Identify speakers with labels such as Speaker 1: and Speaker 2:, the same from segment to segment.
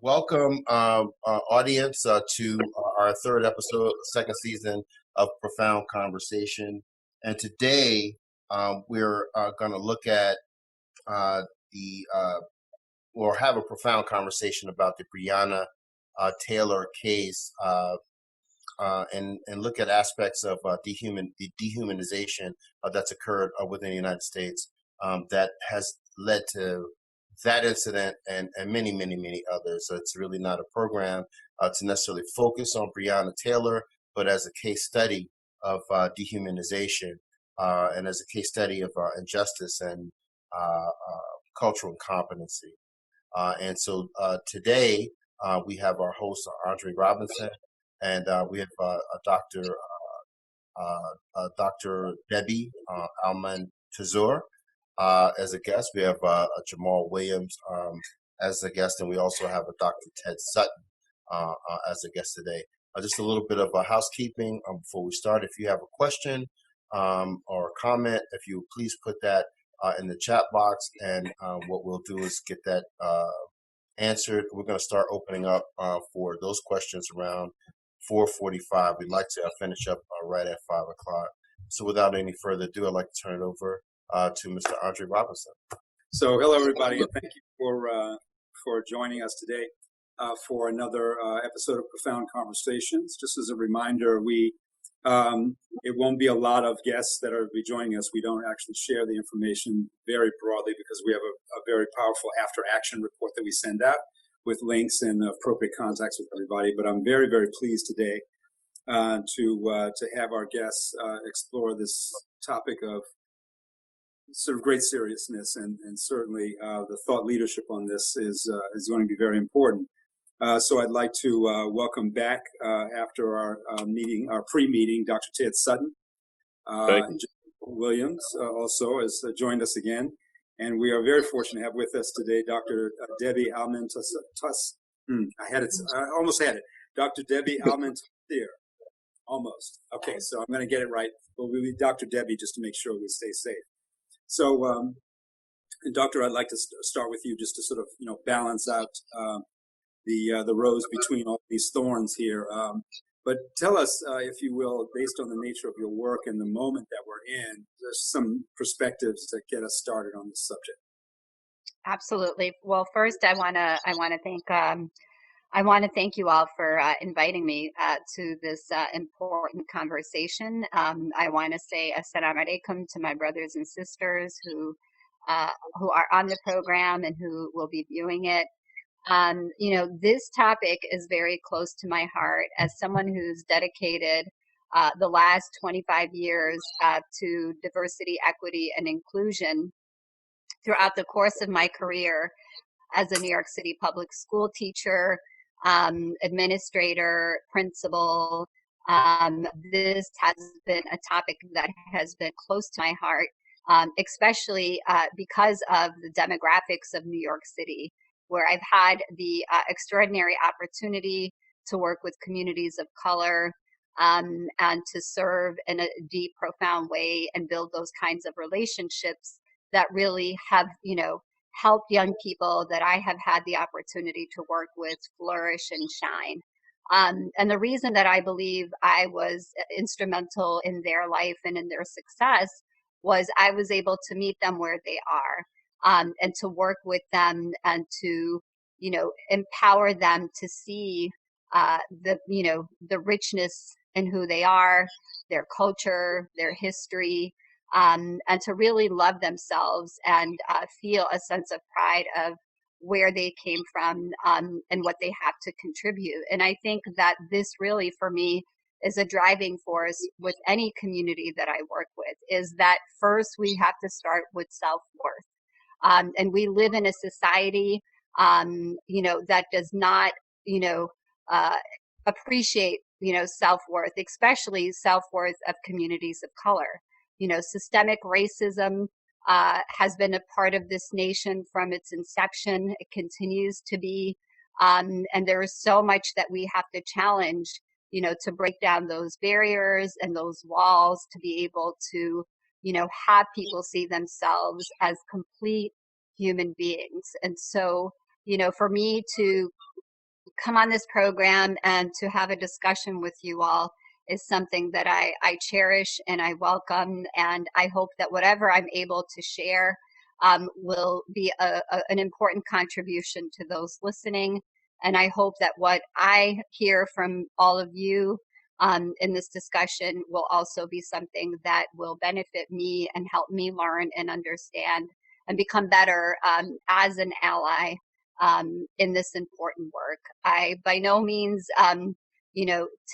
Speaker 1: Welcome, audience, to our third episode, second season of Profound Conversation. And today we're going to look at the, or have a profound conversation about the Breonna Taylor case and look at aspects of the dehumanization that's occurred within the United States that has led to that incident and many, many, many others. So it's really not a program to necessarily focus on Breonna Taylor, but as a case study of dehumanization and as a case study of injustice and cultural incompetency. And so today we have our host, Andre Robinson, and we have Dr. Debbie Alman-Tazur as a guest. We have Jamal Williams as a guest, and we also have a Dr. Ted Sutton as a guest today. Just a little bit of housekeeping before we start. If you have a question or a comment, if you would please put that in the chat box, and what we'll do is get that answered. We're going to start opening up for those questions around 4:45. We'd like to finish up right at 5 o'clock. So without any further ado, I'd like to turn it over to Mr. Andre Robinson.
Speaker 2: So hello, everybody, and thank you for joining us today for another episode of Profound Conversations. Just as a reminder, it won't be a lot of guests that are be joining us. We don't actually share the information very broadly because we have a very powerful after-action report that we send out with links and appropriate contacts with everybody. But I'm very, very pleased today to have our guests explore this topic of sort of great seriousness, and certainly the thought leadership on this is going to be very important. So I'd like to welcome back after our meeting, our pre-meeting, Dr. Ted Sutton. Jamal Williams also has joined us again. And we are very fortunate to have with us today Dr. Debbie Alman-Tazur. I almost had it. Dr. Debbie Alman-Tazur. Almost. Okay, so I'm going to get it right. But we'll be Dr. Debbie just to make sure we stay safe. So, Doctor, I'd like to start with you just to sort of, balance out the rows between all these thorns here. But tell us, if you will, based on the nature of your work and the moment that we're in, there's some perspectives to get us started on this subject.
Speaker 3: Absolutely. Well, first, I want to thank you all for inviting me to this important conversation. I want to say assalamu alaikum to my brothers and sisters who are on the program and who will be viewing it. This topic is very close to my heart as someone who's dedicated the last 25 years to diversity, equity, and inclusion throughout the course of my career as a New York City public school teacher, administrator, principal. This has been a topic that has been close to my heart, especially because of the demographics of New York City, where I've had the extraordinary opportunity to work with communities of color and to serve in a deep, profound way and build those kinds of relationships that really have, help young people that I have had the opportunity to work with flourish and shine. And the reason that I believe I was instrumental in their life and in their success was I was able to meet them where they are, and to work with them and to, empower them to see the richness in who they are, their culture, their history, and to really love themselves and feel a sense of pride of where they came from and what they have to contribute. And I think that this really, for me, is a driving force with any community that I work with, is that first we have to start with self-worth. And we live in a society, that does not, appreciate, self-worth, especially self-worth of communities of color. Systemic racism has been a part of this nation from its inception. It continues to be. And there is so much that we have to challenge, to break down those barriers and those walls to be able to, have people see themselves as complete human beings. And so, for me to come on this program and to have a discussion with you all is something that I cherish and I welcome. And I hope that whatever I'm able to share will be an important contribution to those listening. And I hope that what I hear from all of you in this discussion will also be something that will benefit me and help me learn and understand and become better as an ally in this important work. I by no means,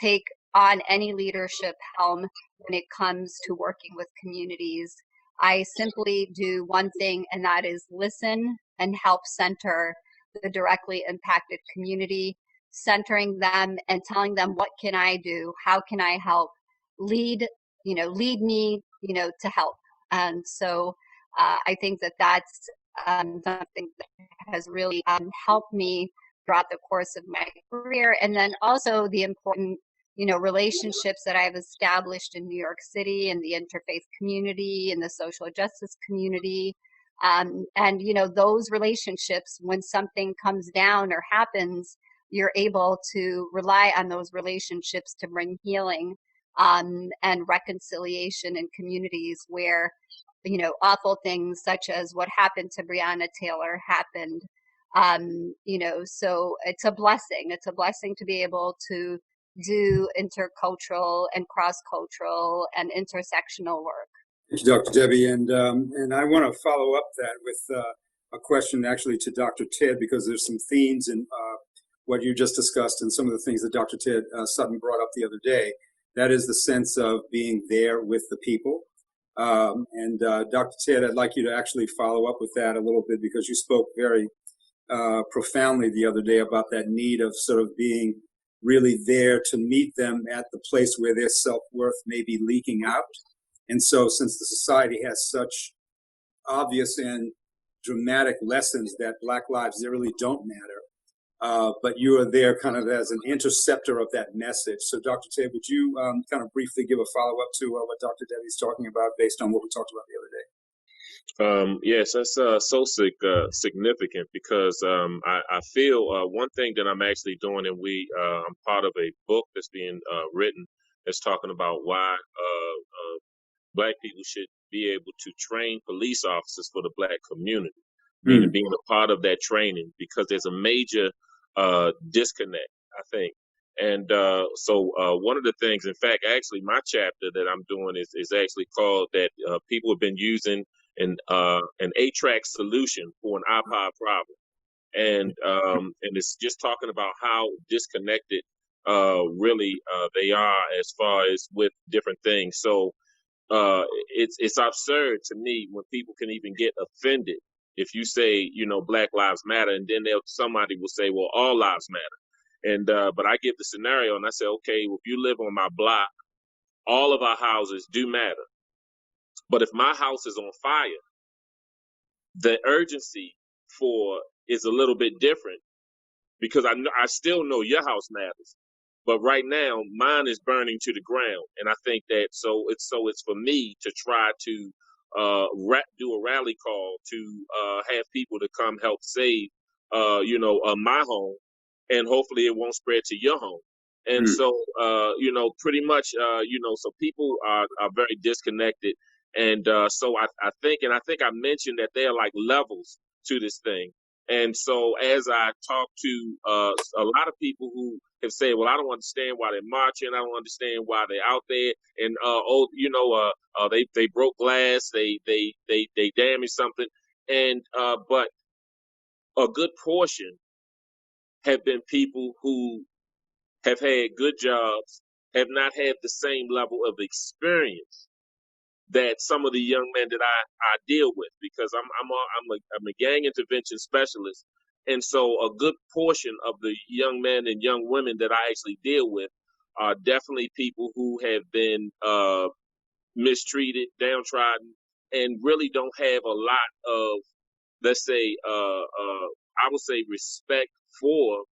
Speaker 3: take on any leadership helm when it comes to working with communities. I simply do one thing, and that is listen and help center the directly impacted community, centering them and telling them, what can I do? How can I help? Lead me, to help. And so I think that that's something that has really helped me throughout the course of my career. And then also the important, relationships that I've established in New York City and the interfaith community and the social justice community. And, those relationships, when something comes down or happens, you're able to rely on those relationships to bring healing and reconciliation in communities where, awful things such as what happened to Breonna Taylor happened. So it's a blessing. It's a blessing to be able to do intercultural and cross-cultural and intersectional work.
Speaker 2: Thank you, Dr. Debbie. And I want to follow up that with a question actually to Dr. Ted, because there's some themes in what you just discussed and some of the things that Dr. Ted Sutton brought up the other day. That is the sense of being there with the people. And Dr. Ted, I'd like you to actually follow up with that a little bit, because you spoke very profoundly the other day about that need of sort of being really there to meet them at the place where their self-worth may be leaking out. And so since the society has such obvious and dramatic lessons that Black lives really don't matter, but you are there kind of as an interceptor of that message. So Dr. Ted, would you kind of briefly give a follow-up to what Dr. Debbie's talking about based on what we talked about the other day?
Speaker 4: Yes, that's so significant, because I feel one thing that I'm actually doing, and I'm part of a book that's being written that's talking about why Black people should be able to train police officers for the Black community, meaning being a part of that training, because there's a major disconnect, I think. And so one of the things, in fact, actually my chapter that I'm doing is actually called that people have been using an 8-track solution for an iPod problem. And it's just talking about how disconnected really they are as far as with different things. So it's absurd to me when people can even get offended if you say, Black Lives Matter, and then somebody will say, well, all lives matter. And but I give the scenario and I say, okay, well, if you live on my block, all of our houses do matter. But if my house is on fire, the urgency is a little bit different, because I still know your house matters, but right now mine is burning to the ground. And I think that it's for me to try to do a rally call to have people to come help save my home, and hopefully it won't spread to your home. And so pretty much so people are very disconnected. And so I think I mentioned that there are like levels to this thing. And so as I talk to a lot of people who have said, well, I don't understand why they're marching. I don't understand why they're out there. And, they broke glass. They damaged something. And but a good portion have been people who have had good jobs, have not had the same level of experience that some of the young men that I deal with, because I'm a gang intervention specialist, and so a good portion of the young men and young women that I actually deal with are definitely people who have been mistreated, downtrodden, and really don't have a lot of, let's say, I would say, respect for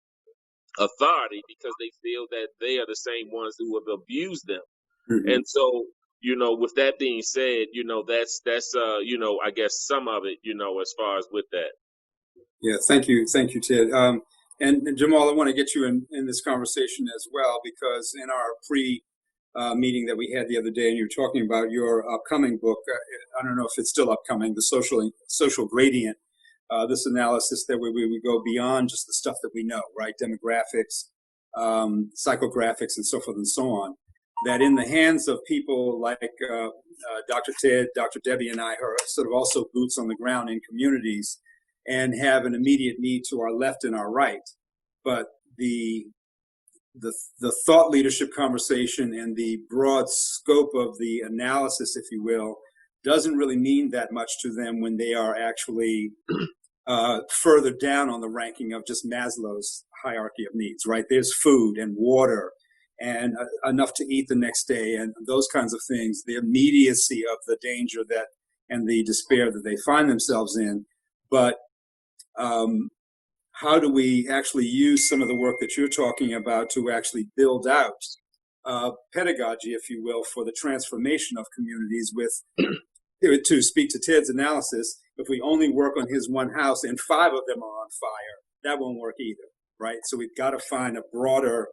Speaker 4: authority, because they feel that they are the same ones who have abused them. And so, with that being said, that's I guess some of it, as far as with that.
Speaker 2: Yeah, thank you, Ted. And Jamal, I want to get you in this conversation as well, because in our meeting that we had the other day, and you were talking about your upcoming book. I don't know if it's still upcoming, the social gradient. This analysis that we go beyond just the stuff that we know, right? Demographics, psychographics, and so forth and so on. That in the hands of people like Dr. Ted, Dr. Debbie, and I, are sort of also boots on the ground in communities, and have an immediate need to our left and our right, but the thought leadership conversation and the broad scope of the analysis, if you will, doesn't really mean that much to them when they are actually further down on the ranking of just Maslow's hierarchy of needs, right? There's food and water and enough to eat the next day and those kinds of things, the immediacy of the danger that and the despair that they find themselves in. But how do we actually use some of the work that you're talking about to actually build out pedagogy, if you will, for the transformation of communities with, to speak to Ted's analysis, if we only work on his one house and 5 of them are on fire, that won't work either, right? So we've got to find a broader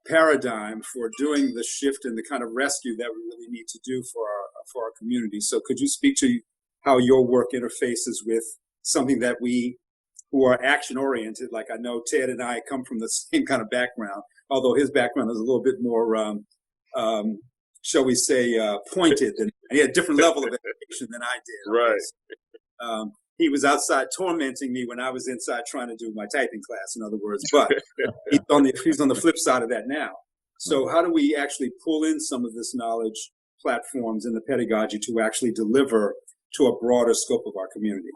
Speaker 2: paradigm for doing the shift and the kind of rescue that we really need to do for our community. So could you speak to how your work interfaces with something that we who are action oriented, like I know Ted and I come from the same kind of background, although his background is a little bit more, shall we say, pointed, than he had a different level of education than I did.
Speaker 4: Right.
Speaker 2: So, he was outside tormenting me when I was inside trying to do my typing class, in other words, but he's on the flip side of that now. So how do we actually pull in some of this knowledge platforms and the pedagogy to actually deliver to a broader scope of our community?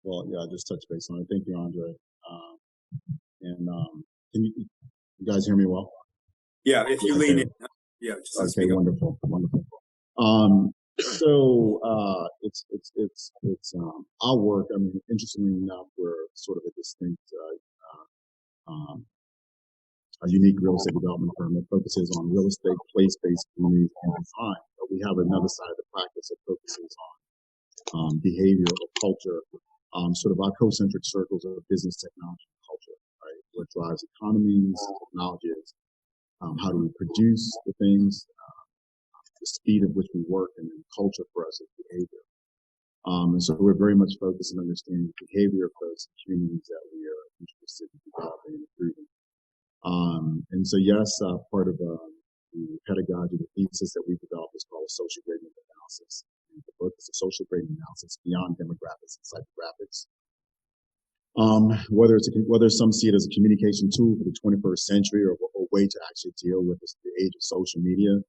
Speaker 5: Well, yeah, I just touched base on it. Thank you, Andre. Can you guys hear me well?
Speaker 2: Yeah, if you lean in. Yeah. Just
Speaker 5: okay, wonderful. So it's our work. I mean, interestingly enough, we're sort of a distinct, a unique real estate development firm that focuses on real estate, place-based communities, and design. But we have another side of the practice that focuses on behavior or culture. Sort of our concentric circles of business, technology, and culture, right? What drives economies, technologies, how do we produce the things, the speed at which we work, and then culture for us is behavior. And so we're very much focused on understanding the behavior of those communities that we are interested in developing and improving. And so, yes, part of the pedagogy, the thesis that we developed is called a social gradient analysis. And the book is a social gradient analysis beyond demographics and psychographics. Whether some see it as a communication tool for the 21st century or a way to actually deal with the age of social media.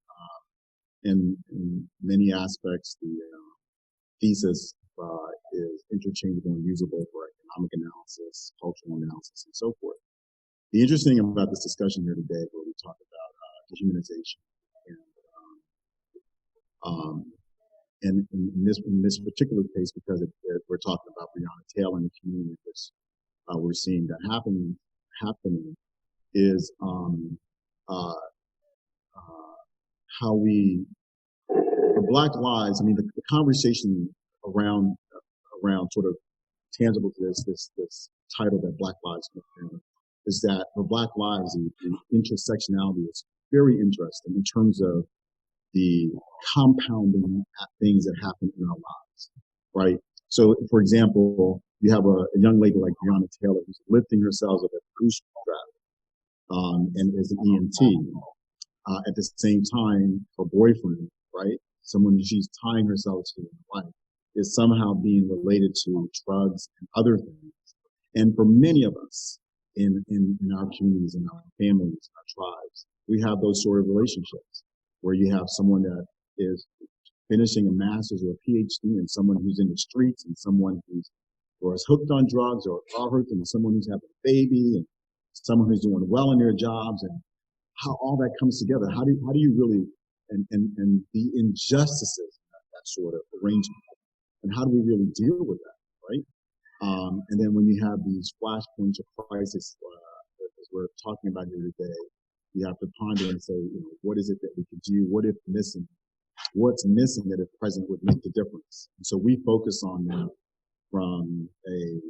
Speaker 5: In many aspects, the thesis is interchangeable and usable for economic analysis, cultural analysis, and so forth. The interesting thing about this discussion here today, where we talk about dehumanization, and in this particular case, because we're talking about BREONNA Taylor in the community, which we're seeing that happening is how we, for Black lives. I mean, the conversation around sort of tangible to this title that Black Lives Matter is that for Black lives, the intersectionality is very interesting in terms of the compounding things that happen in our lives, right? So, for example, you have a young lady like BREONNA Taylor who's lifting herself up at the bootstrap and is an EMT. At the same time, her boyfriend, right, someone she's tying herself to in life, is somehow being related to drugs and other things. And for many of us in our communities, in our families, in our tribes, we have those sort of relationships where you have someone that is finishing a master's or a PhD and someone who's in the streets and someone who's or is hooked on drugs or hooked and someone who's having a baby and someone who's doing well in their jobs, and how all that comes together. How do you really, and the injustices in that sort of arrangement, and how do we really deal with that, right? And then when you have these flashpoints of crisis, as we're talking about here today, you have to ponder and say, what is it that we can do? What if missing? What's missing that if present would make the difference? And so we focus on that from a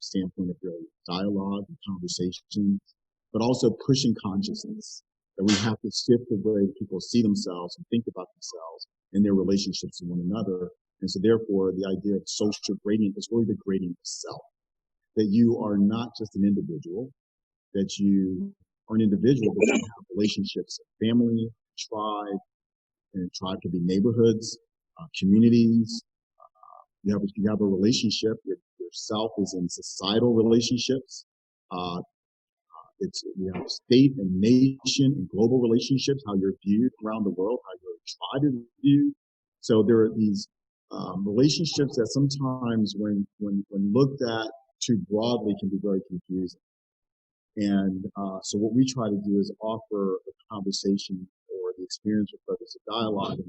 Speaker 5: standpoint of really dialogue and conversation, but also pushing consciousness, that we have to shift the way people see themselves and think about themselves and their relationships to one another. And so therefore, the idea of social gradient is really the gradient of self, that you are not just an individual, that you are an individual, but you have relationships, family, tribe, and tribe could be neighborhoods, communities. You have a relationship. Yourself is in societal relationships. You have state and nation and global relationships, how you're viewed around the world, how your tribe is viewed. So there are these relationships that sometimes, when looked at too broadly, can be very confusing. And so what we try to do is offer a conversation or the experience with others, a dialogue,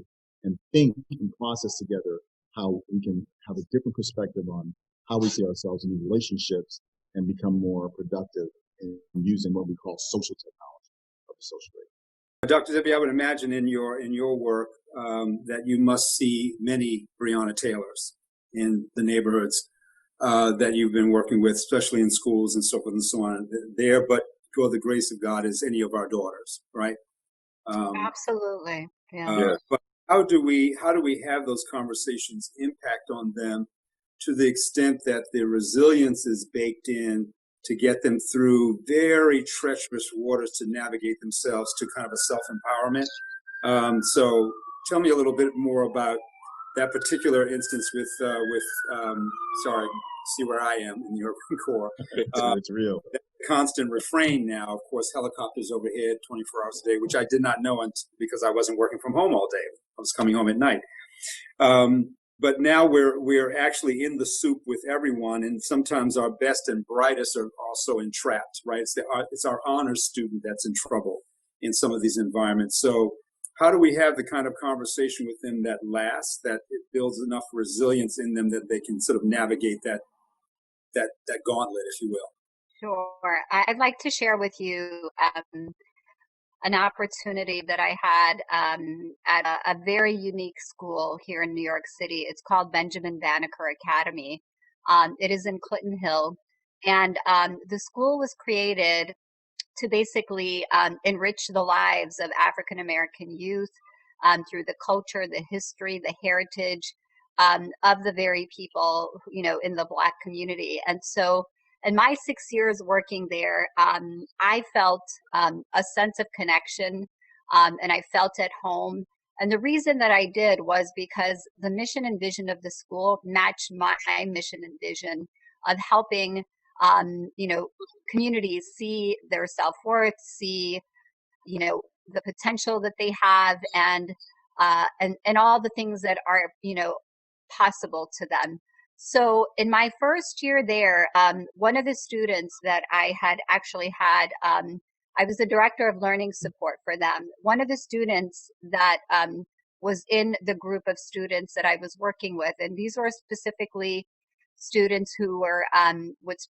Speaker 5: and think and process together how we can have a different perspective on how we see ourselves in these relationships and become more productive in using what we call social technology of the social rate.
Speaker 2: Dr. Debbie, I would imagine in your work that you must see many Breonna Taylors in the neighborhoods that you've been working with, especially in schools and so forth and so on. There, but for the grace of God, is any of our daughters, right?
Speaker 3: Absolutely. Yeah.
Speaker 2: But how do we have those conversations impact on them to the extent that their resilience is baked in to get them through very treacherous waters to navigate themselves to kind of a self-empowerment? So tell me a little bit more about that particular instance with sorry, see where I am in the Urban Corps.
Speaker 5: It's real.
Speaker 2: Constant refrain now, of course, helicopters overhead 24 hours a day, which I did not know because I wasn't working from home all day. I was coming home at night. But now we're actually in the soup with everyone, and sometimes our best and brightest are also entrapped, right? It's our honors student that's in trouble in some of these environments. So how do we have the kind of conversation with them that lasts, that it builds enough resilience in them that they can sort of navigate that gauntlet, if you will?
Speaker 3: Sure. I'd like to share with you an opportunity that I had at a very unique school here in New York City. It's called Benjamin Banneker Academy. It is in Clinton Hill. And the school was created to basically enrich the lives of African American youth through the culture, the history, the heritage of the very people, in the Black community. And so in my 6 years working there, I felt a sense of connection and I felt at home. And the reason that I did was because the mission and vision of the school matched my mission and vision of helping communities see their self-worth, see, the potential that they have, and all the things that are, possible to them. So in my first year there, one of the students that I had actually had, I was the director of learning support for them. One of the students that was in the group of students that I was working with, and these were specifically students who were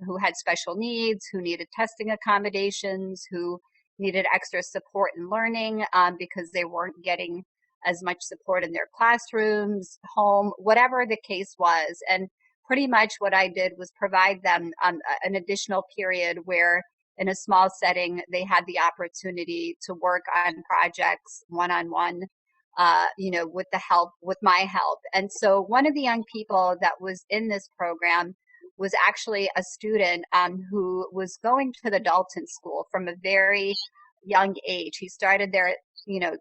Speaker 3: who had special needs, who needed testing accommodations, who needed extra support in learning because they weren't getting as much support in their classrooms, home, whatever the case was. And pretty much what I did was provide them an additional period where in a small setting, they had the opportunity to work on projects one-on-one, with my help. And so one of the young people that was in this program was actually a student who was going to the Dalton School from a very young age. He started there,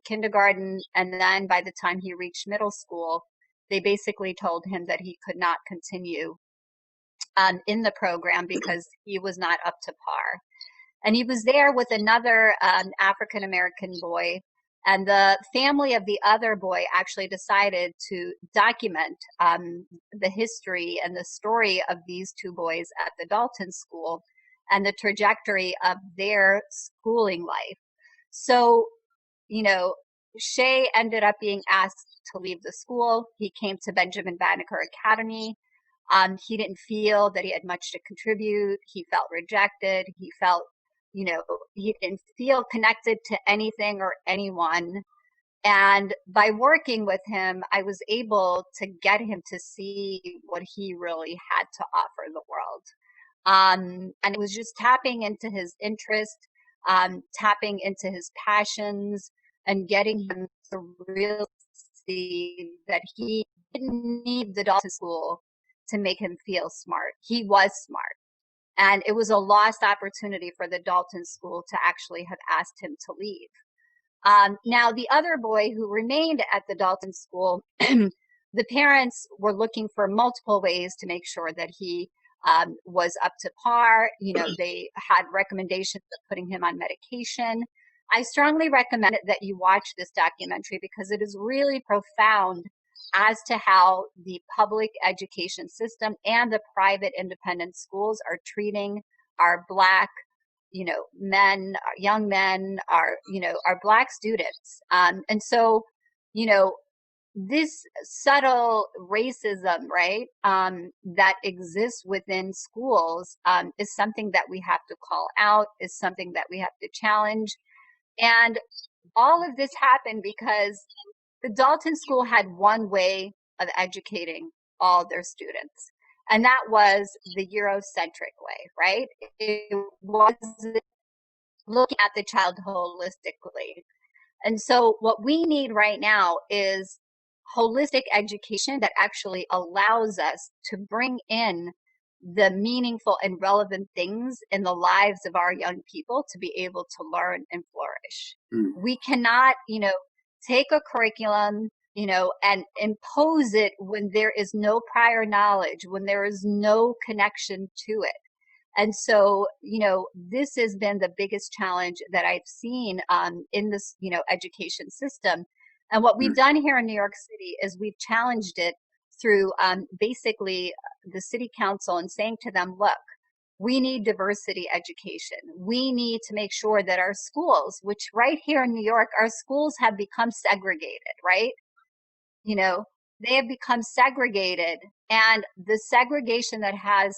Speaker 3: kindergarten, and then by the time he reached middle school, they basically told him that he could not continue in the program because he was not up to par. And he was there with another African American boy, and the family of the other boy actually decided to document the history and the story of these two boys at the Dalton School and the trajectory of their schooling life. So, Shay ended up being asked to leave the school. He came to Benjamin Banneker Academy. He didn't feel that he had much to contribute. He felt rejected. He felt, he didn't feel connected to anything or anyone. And by working with him, I was able to get him to see what he really had to offer the world. And it was just tapping into his interest, tapping into his passions, and getting him to really see that he didn't need the Dalton School to make him feel smart. He was smart. And it was a lost opportunity for the Dalton School to actually have asked him to leave. Now, the other boy who remained at the Dalton School, the parents were looking for multiple ways to make sure that he was up to par. You know, they had recommendations of putting him on medication. I strongly recommend that you watch this documentary because it is really profound as to how the public education system and the private independent schools are treating our Black, you know, men, young men, our Black students. And so, you know, this subtle racism, right, that exists within schools is something that we have to call out, is something that we have to challenge. And all of this happened because the Dalton School had one way of educating all their students, and that was the Eurocentric way, right? It was looking at the child holistically. And so what we need right now is holistic education that actually allows us to bring in the meaningful and relevant things in the lives of our young people to be able to learn and flourish. We cannot, you know, take a curriculum, you know, and impose it when there is no prior knowledge, when there is no connection to it. And so, you know, this has been the biggest challenge that I've seen in this, you know, education system. And what we've done here in New York City is we've challenged it through basically the city council and saying to them, look, we need diversity education. We need to make sure that our schools, which right here in New York, our schools have become segregated, right? You know, they have become segregated, and the segregation that has,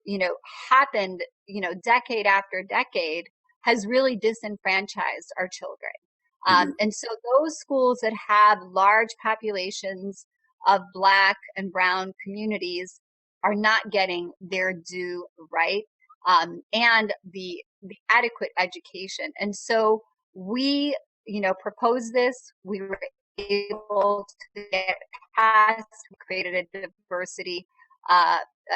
Speaker 3: you know, happened, you know, decade after decade has really disenfranchised our children. And so those schools that have large populations of Black and Brown communities are not getting their due right, and the adequate education. And so we, you know, proposed this. We were able to get passed. We created a diversity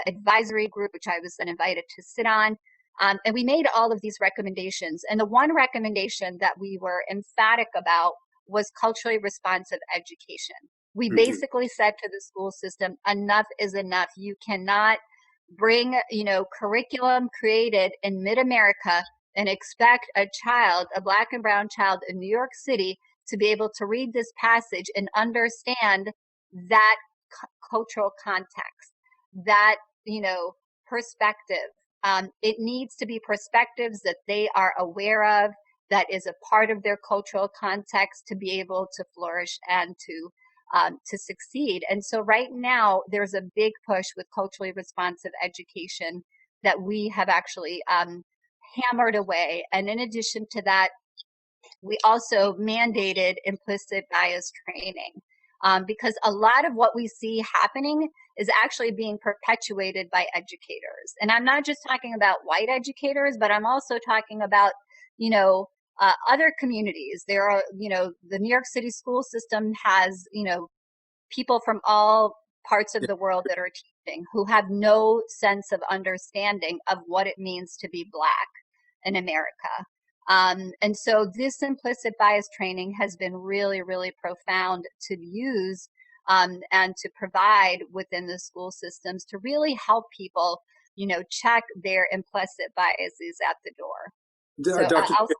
Speaker 3: advisory group, which I was then invited to sit on. And we made all of these recommendations. And the one recommendation that we were emphatic about was culturally responsive education. We basically said to the school system, enough is enough. You cannot bring, you know, curriculum created in mid-America and expect a child, a Black and Brown child in New York City, to be able to read this passage and understand that cultural context, that, you know, perspective. It needs to be perspectives that they are aware of, that is a part of their cultural context to be able to flourish and to succeed. And so right now there's a big push with culturally responsive education that we have actually hammered away. And in addition to that, we also mandated implicit bias training, because a lot of what we see happening is actually being perpetuated by educators. And I'm not just talking about white educators, but I'm also talking about, you know, other communities. There are, you know, the New York City school system has, you know, people from all parts of the world that are teaching who have no sense of understanding of what it means to be Black in America. And so this implicit bias training has been really, really profound to use and to provide within the school systems to really help people, you know, check their implicit biases at the door. So I'll stop there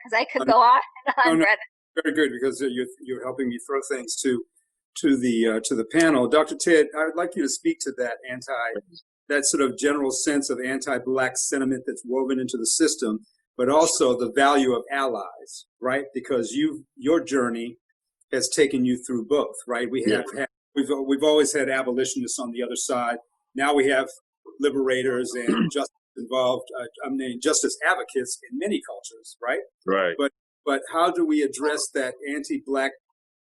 Speaker 3: because I could go on and on, Brennan.
Speaker 2: Very good, because you're helping me throw things to the panel. Dr. Ted, I would like you to speak to that sort of general sense of anti-Black sentiment that's woven into the system, but also the value of allies, right? Because your journey has taken you through both, right? We've always had abolitionists on the other side. Now we have liberators and justice involved. Justice advocates in many cultures, right?
Speaker 4: Right.
Speaker 2: But how do we address that anti-Black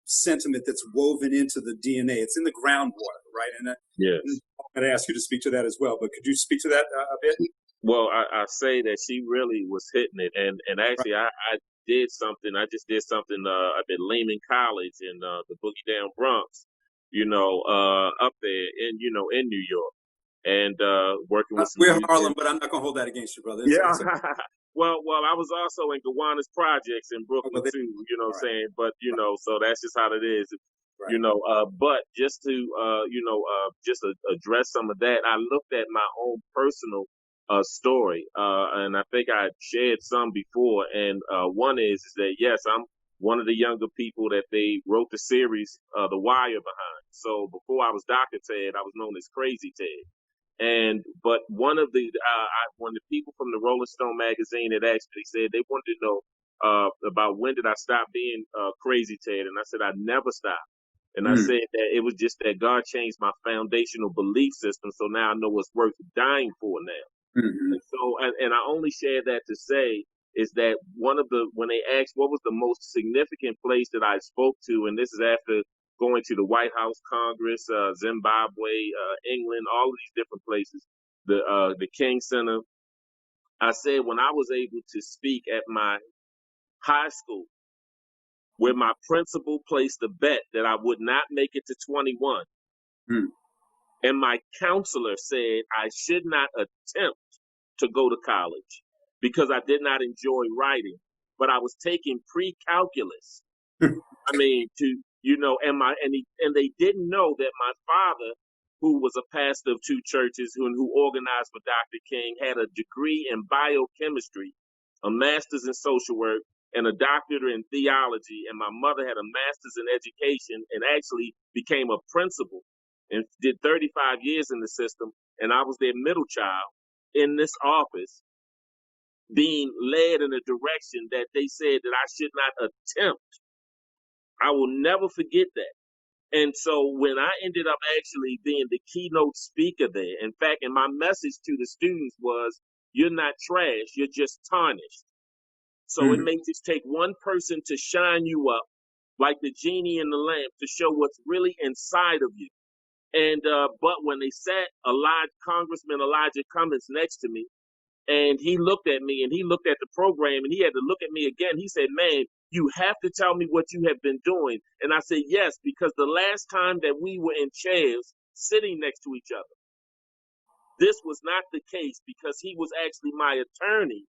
Speaker 2: sentiment that's woven into the DNA? It's in the groundwater, right? And
Speaker 4: yes.
Speaker 2: I'm going to ask you to speak to that as well. But could you speak to that a bit?
Speaker 4: Well, I say that she really was hitting it, and actually, I did something. I just did something up at Lehman College in the Boogie Down Bronx, up there in New York, and working with some
Speaker 2: We're
Speaker 4: youth.
Speaker 2: Harlem, but I'm not gonna hold that against you, brother.
Speaker 4: Yeah.
Speaker 2: It's
Speaker 4: Well, I was also in Gowanus Projects in Brooklyn
Speaker 2: well,
Speaker 4: too, what I'm
Speaker 2: all right,
Speaker 4: saying? But, so that's just how it is.
Speaker 2: right.
Speaker 4: But just to, just address some of that, I looked at my own personal story, and I think I shared some before. And one is that, yes, I'm one of the younger people that they wrote the series, The Wire behind. So before I was Dr. Ted, I was known as Crazy Ted. But when the people from the Rolling Stone magazine had asked me, they said they wanted to know about when did I stop being Crazy Ted, and I said I never stopped. And I said that it was just that God changed my foundational belief system, so now I know what's worth dying for now.
Speaker 2: Mm-hmm.
Speaker 4: And I only share that to say is that when they asked what was the most significant place that I spoke to, and this is after going to the White House, Congress, Zimbabwe, England, all of these different places, the King Center. I said when I was able to speak at my high school, where my principal placed a bet that I would not make it to 21, and my counselor said I should not attempt to go to college because I did not enjoy writing, but I was taking pre-calculus. I mean, and they didn't know that my father, who was a pastor of two churches who organized for Dr. King, had a degree in biochemistry, a master's in social work, and a doctorate in theology. And my mother had a master's in education and actually became a principal and did 35 years in the system. And I was their middle child in this office being led in a direction that they said that I should not attempt. I will never forget that. And so when I ended up actually being the keynote speaker there, in fact, and my message to the students was, you're not trash, you're just tarnished. So it may just take one person to shine you up like the genie in the lamp to show what's really inside of you. And but when they sat Congressman Elijah Cummings next to me, and he looked at me and he looked at the program and he had to look at me again. He said, man, you have to tell me what you have been doing. And I said, yes, because the last time that we were in chairs sitting next to each other, this was not the case because he was actually my attorney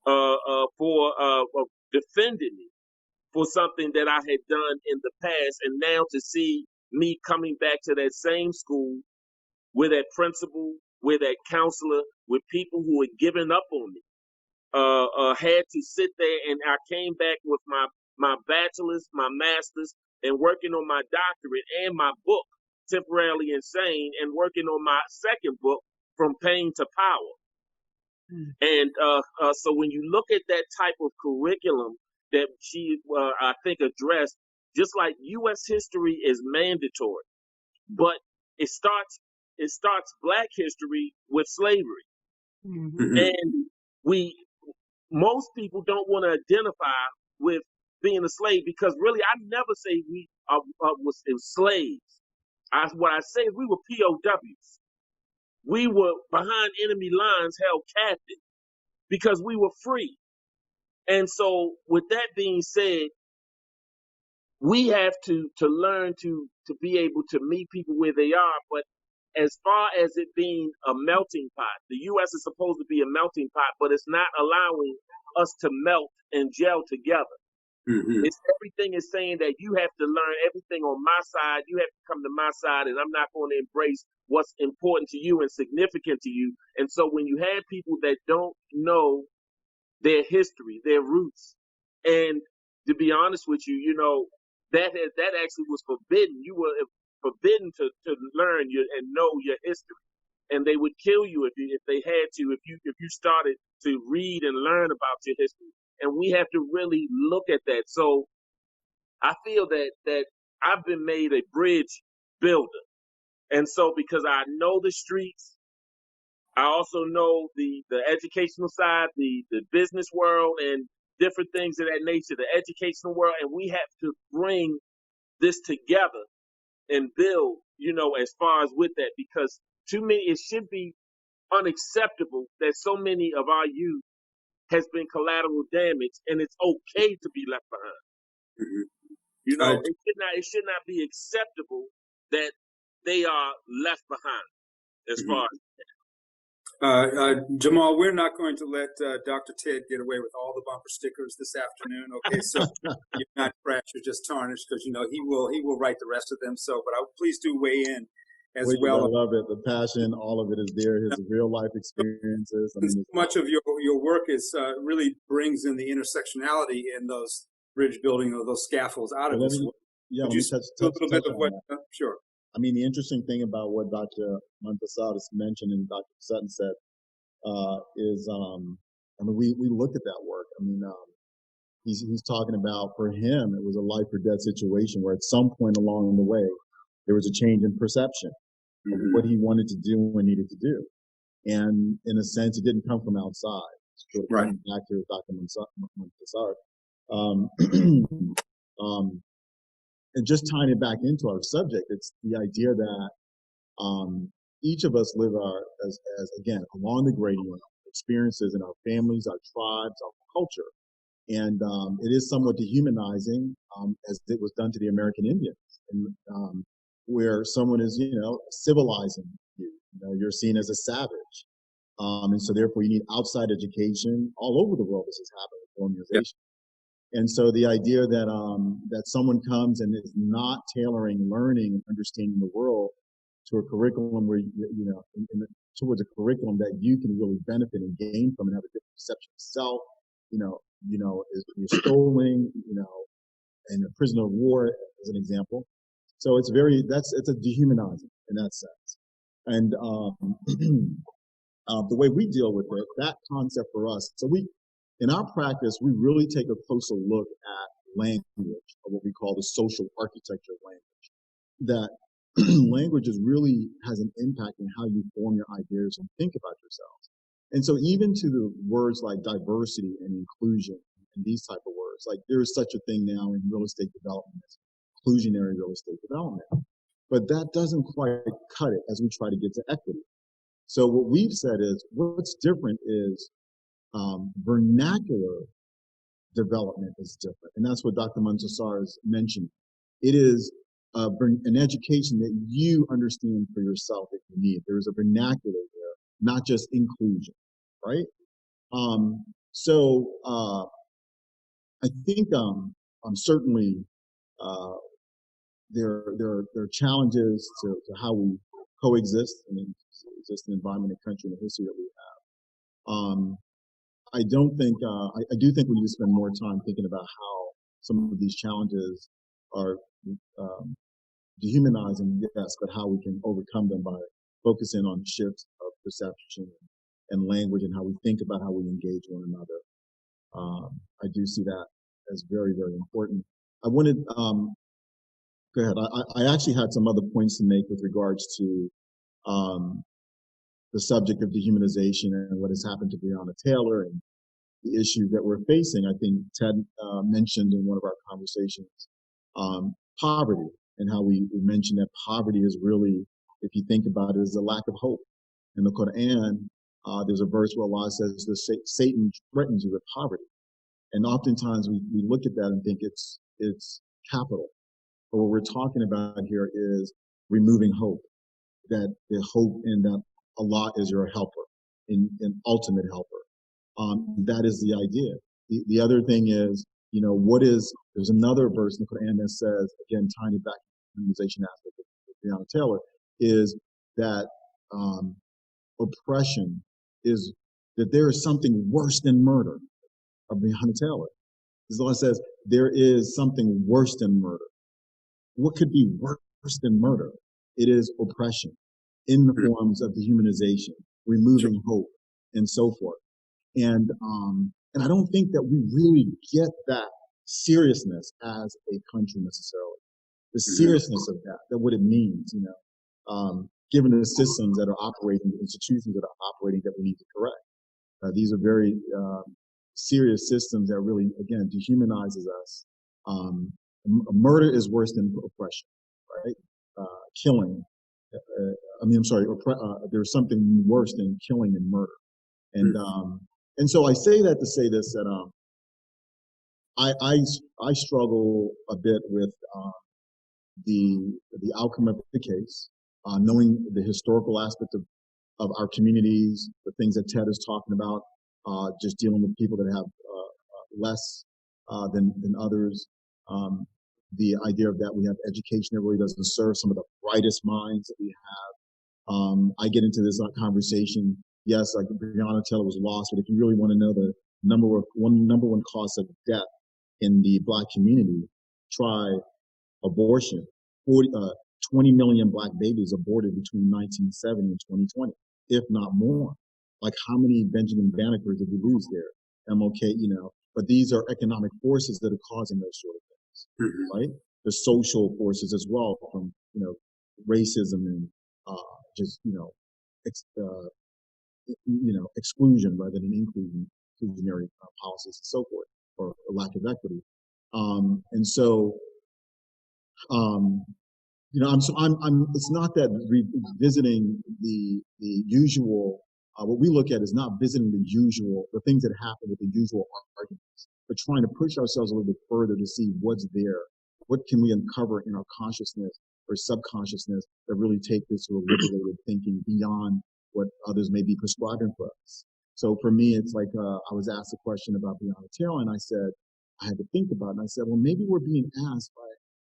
Speaker 4: for defending me for something that I had done in the past. And now to see me coming back to that same school with that principal, with that counselor, with people who had given up on me, had to sit there, and I came back with my bachelor's, my master's, and working on my doctorate and my book, Temporarily Insane, and working on my second book, From Pain to Power. And so when you look at that type of curriculum that she, I think, addressed, just like U.S. history is mandatory, but it starts Black history with slavery, and most people don't want to identify with being a slave because really, I never say we was slaves. What I say is we were POWs. We were behind enemy lines, held captive because we were free. And so, with that being said, we have to learn to be able to meet people where they are. But as far as it being a melting pot, the U.S. is supposed to be a melting pot, but it's not allowing us to melt and gel together. It's everything is saying that you have to learn everything on my side. You have to come to my side, and I'm not going to embrace what's important to you and significant to you. And so when you have people that don't know their history, their roots, and to be honest with you, that actually was forbidden. You were forbidden to learn and know your history, and they would kill you if they had to if you started to read and learn about your history. And we have to really look at that. So I feel that I've been made a bridge builder, and so because I know the streets, I also know the educational side, the business world, and different things of that nature, the educational world, and we have to bring this together and build, as far as with that, because to me, it should be unacceptable that so many of our youth has been collateral damage, and it's okay to be left behind.
Speaker 2: Mhm.
Speaker 4: You know, it should not be acceptable that they are left behind as
Speaker 2: Mhm.
Speaker 4: far as
Speaker 2: Jamal, we're not going to let Dr. Ted get away with all the bumper stickers this afternoon. Okay, so you're not crashed, you're just tarnished, because you know he will write the rest of them. So, but please do weigh in as
Speaker 5: I
Speaker 2: well.
Speaker 5: love it. The passion, all of it is there. His real life experiences. I
Speaker 2: And
Speaker 5: mean,
Speaker 2: so much of your work is really brings in the intersectionality in those bridge building or those scaffolds out of this work.
Speaker 5: yeah,
Speaker 2: Would
Speaker 5: let
Speaker 2: you
Speaker 5: me touch
Speaker 2: a little bit of
Speaker 5: on
Speaker 2: what?
Speaker 5: that.
Speaker 2: Sure.
Speaker 5: I mean, the interesting thing about what Dr. Montesadas mentioned and Dr. Sutton said is, I mean, we look at that work. I mean, he's talking about, for him, it was a life or death situation where at some point along the way, there was a change in perception of what he wanted to do and needed to do. And in a sense, it didn't come from outside. So
Speaker 2: Right.
Speaker 5: back to Dr. Montesadas. And just tying it back into our subject, it's the idea that each of us live as again, along the gradient, experiences in our families, our tribes, our culture. And it is somewhat dehumanizing, as it was done to the American Indians, and where someone is, civilizing you. You're seen as a savage. And so therefore you need outside education. All over the world this has happened with colonization. And so the idea that that someone comes and is not tailoring learning and understanding the world to a curriculum where towards a curriculum that you can really benefit and gain from and have a different perception of self, is you're stolen, and a prisoner of war as an example. So it's a dehumanizing in that sense. And the way we deal with it, that concept for us. So in our practice, we really take a closer look at language, or what we call the social architecture of language. That language really has an impact on how you form your ideas and think about yourselves. And so even to the words like diversity and inclusion and these type of words, like there is such a thing now in real estate development as inclusionary real estate development. But that doesn't quite cut it as we try to get to equity. So what we've said is what's different is vernacular development is different. And that's what Dr. Montesadas mentioned. It is an education that you understand for yourself that you need. There is a vernacular there, not just inclusion, right? So I think certainly there are challenges to how we coexist and exist in the environment and country and the history that we have. I don't think, I do think we need to spend more time thinking about how some of these challenges are dehumanizing, yes, but how we can overcome them by focusing on shifts of perception and language and how we think about how we engage one another. I do see that as very, very important. I wanted, go ahead. I actually had some other points to make with regards to the subject of dehumanization and what has happened to Breonna Taylor and the issue that we're facing. I think Ted mentioned in one of our conversations poverty, and how we mentioned that poverty is really, if you think about it, is a lack of hope. In the Quran, there's a verse where Allah says that Satan threatens you with poverty. And oftentimes we look at that and think it's capital. But what we're talking about here is removing hope, that the hope in that Allah is your helper, an ultimate helper. That is the idea. The other thing is, there's another verse in the Quran that says, again, tying it back to the dehumanization aspect of Breonna Taylor, is that oppression is that there is something worse than murder of Breonna Taylor. As Allah says, there is something worse than murder. What could be worse than murder? It is oppression in the forms of dehumanization, removing hope, and so forth. And I don't think that we really get that seriousness as a country necessarily. The seriousness of that what it means, given the systems that are operating, the institutions that are operating that we need to correct. These are very serious systems that really, again, dehumanizes us. Murder is worse than oppression, right? Killing I'm sorry, there's something worse than killing and murder. And so I say that to say this, that I struggle a bit with the outcome of the case, knowing the historical aspect of our communities, the things that Ted is talking about, just dealing with people that have less than others. The idea of that we have education that really doesn't serve some of the brightest minds that we have. I get into this conversation. Yes, like Breonna Taylor was lost, but if you really want to know the number one cause of death in the Black community, try abortion. 20 million Black babies aborted between 1970 and 2020, if not more. Like, how many Benjamin Bannekers did we lose there? MLK, but these are economic forces that are causing those sort of things, right? The social forces as well, from racism and just exclusion rather than inclusionary policies and so forth, or lack of equity. And so, it's not that revisiting the usual. What we look at is not visiting the things that happen with the usual arguments, but trying to push ourselves a little bit further to see what's there. What can we uncover in our consciousness or subconsciousness that really take this sort of liberated thinking beyond what others may be prescribing for us? So for me, it's like I was asked a question about Breonna Taylor, and I said, I had to think about it, and I said, well, maybe we're being asked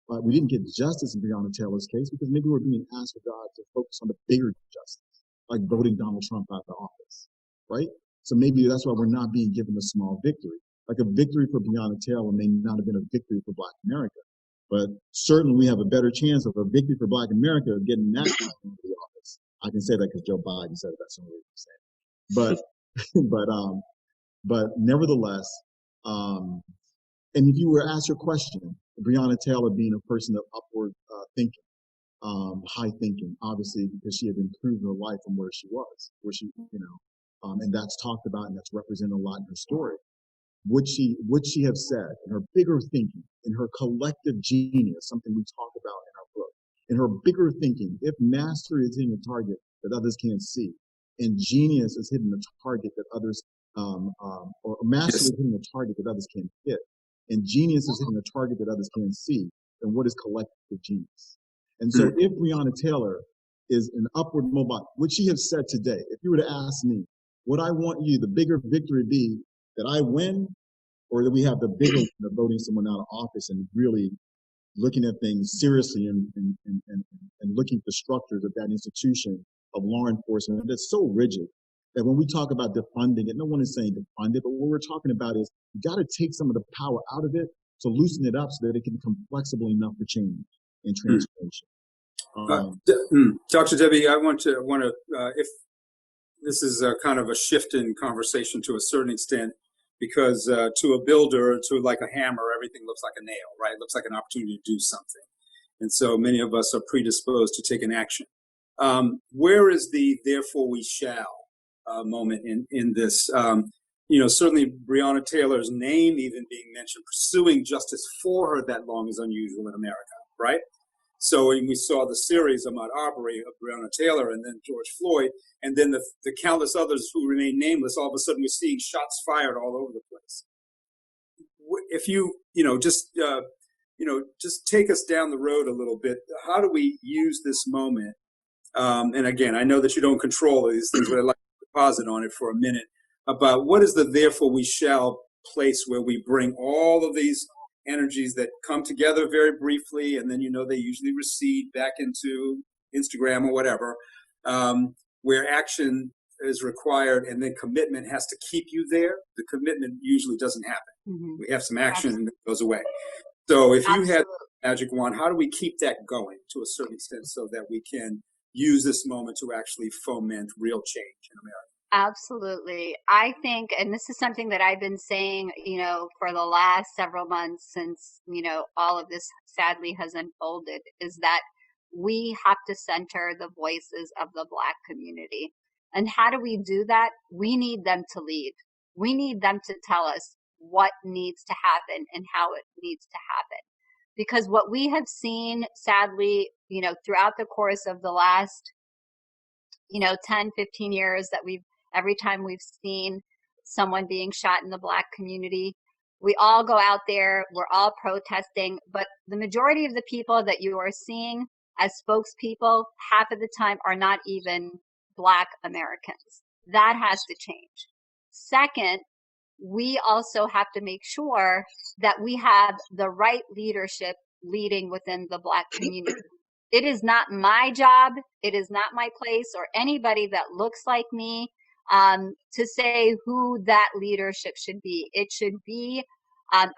Speaker 5: but we didn't get justice in Breonna Taylor's case because maybe we're being asked for God to focus on the bigger justice, like voting Donald Trump out of office, right? So maybe that's why we're not being given a small victory. Like, a victory for Breonna Taylor may not have been a victory for Black America, but certainly we have a better chance of a victory for Black America of getting that guy into the office. I can say that because Joe Biden said it. That's the only way to say it. But nevertheless, and if you were asked your question, Breonna Taylor being a person of upward thinking, high thinking, obviously because she had improved her life from where she was, and that's talked about and that's represented a lot in her story. Would she have said in her bigger thinking, in her collective genius, something we talk about in our book, in her bigger thinking, if mastery is hitting a target that others can't see, and genius is hitting a target that others, or mastery is hitting a target that others can't hit, and genius is hitting a target that others can't see, then what is collective genius? And so if Breonna Taylor is an upward mobile, would she have said today, if you were to ask me, would I want the bigger victory be that I win, or that we have the bigger one of voting someone out of office and really looking at things seriously and looking at the structures of that institution of law enforcement that's so rigid that when we talk about defunding it, no one is saying defund it, but what we're talking about is you got to take some of the power out of it to loosen it up so that it can become flexible enough for change and transformation.
Speaker 2: Dr. Debbie, I want to, if this is a kind of a shift in conversation to a certain extent, because to a builder, to like a hammer, everything looks like a nail, right? It looks like an opportunity to do something. And so many of us are predisposed to take an action. Where is the therefore we shall moment in this? Certainly Breonna Taylor's name even being mentioned, pursuing justice for her that long is unusual in America, right? So when we saw the series Ahmaud Arbery of Breonna Taylor and then George Floyd, and then the countless others who remain nameless, all of a sudden we're seeing shots fired all over the place. If just take us down the road a little bit. How do we use this moment? And again, I know that you don't control these things, but I'd like to deposit on it for a minute about what is the therefore we shall place where we bring all of these energies that come together very briefly, and then they usually recede back into Instagram or whatever, where action is required, and then commitment has to keep you there. The commitment usually doesn't happen. We have some action and it goes away. So if you had magic wand, how do we keep that going to a certain extent so that we can use this moment to actually foment real change in America?
Speaker 3: Absolutely. I think, and this is something that I've been saying, for the last several months since, all of this sadly has unfolded, is that we have to center the voices of the Black community. And how do we do that? We need them to lead. We need them to tell us what needs to happen and how it needs to happen. Because what we have seen, sadly, throughout the course of the last, 10, 15 years that every time we've seen someone being shot in the Black community, we all go out there, we're all protesting, but the majority of the people that you are seeing as spokespeople, half of the time are not even Black Americans. That has to change. Second, we also have to make sure that we have the right leadership leading within the Black community. It is not my job, it is not my place, or anybody that looks like me to say who that leadership should be. It should be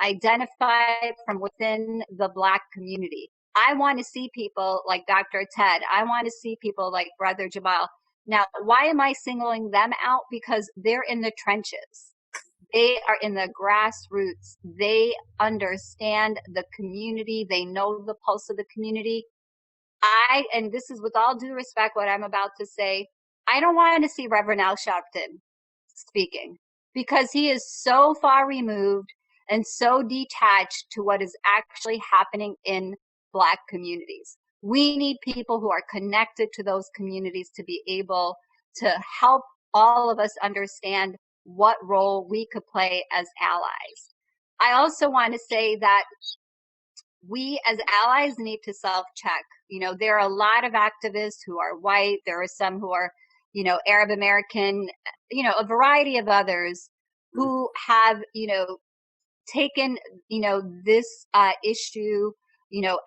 Speaker 3: identified from within the Black community. I want to see people like Dr. Ted. I want to see people like Brother Jamal. Now, why am I singling them out? Because they're in the trenches. They are in the grassroots. They understand the community. They know the pulse of the community. And this is with all due respect, what I'm about to say, I don't want to see Reverend Al Sharpton speaking because he is so far removed and so detached to what is actually happening in Black communities. We need people who are connected to those communities to be able to help all of us understand what role we could play as allies. I also want to say that we as allies need to self-check. There are a lot of activists who are white. There are some who are, Arab American, a variety of others who have, taken, this issue,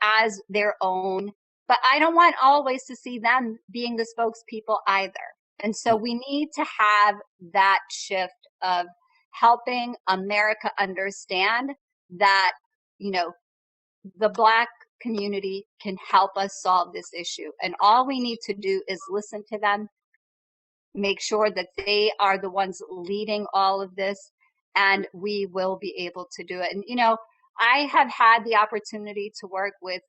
Speaker 3: as their own. But I don't want always to see them being the spokespeople either. And so we need to have that shift of helping America understand that, the Black community can help us solve this issue. And all we need to do is listen to them, make sure that they are the ones leading all of this, and we will be able to do it. And, I have had the opportunity to work with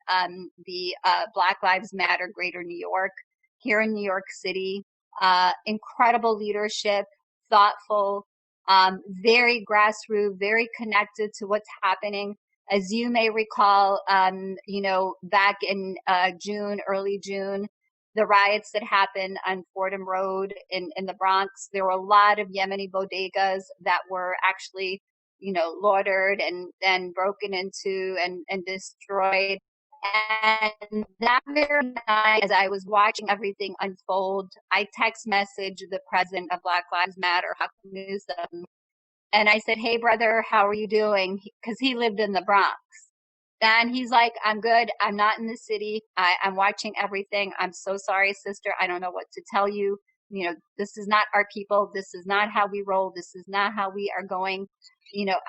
Speaker 3: the Black Lives Matter Greater New York, here in New York City. Incredible leadership, thoughtful, very grassroots, very connected to what's happening. As you may recall, back in June, early June, the riots that happened on Fordham Road in the Bronx, there were a lot of Yemeni bodegas that were actually, laundered and broken into and destroyed. And that very night, as I was watching everything unfold, I text messaged the president of Black Lives Matter, Hakeem Newsom, and I said, "Hey, brother, how are you doing?" Because he lived in the Bronx. And he's like, "I'm good. I'm not in the city. I'm watching everything. I'm so sorry, sister. I don't know what to tell you. This is not our people. This is not how we roll. This is not how we are going,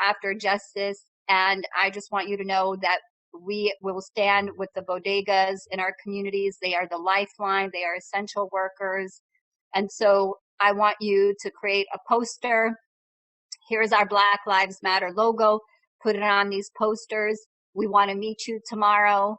Speaker 3: after justice. And I just want you to know that we will stand with the bodegas in our communities. They are the lifeline. They are essential workers. And so I want you to create a poster. Here's our Black Lives Matter logo. Put it on these posters. We want to meet you tomorrow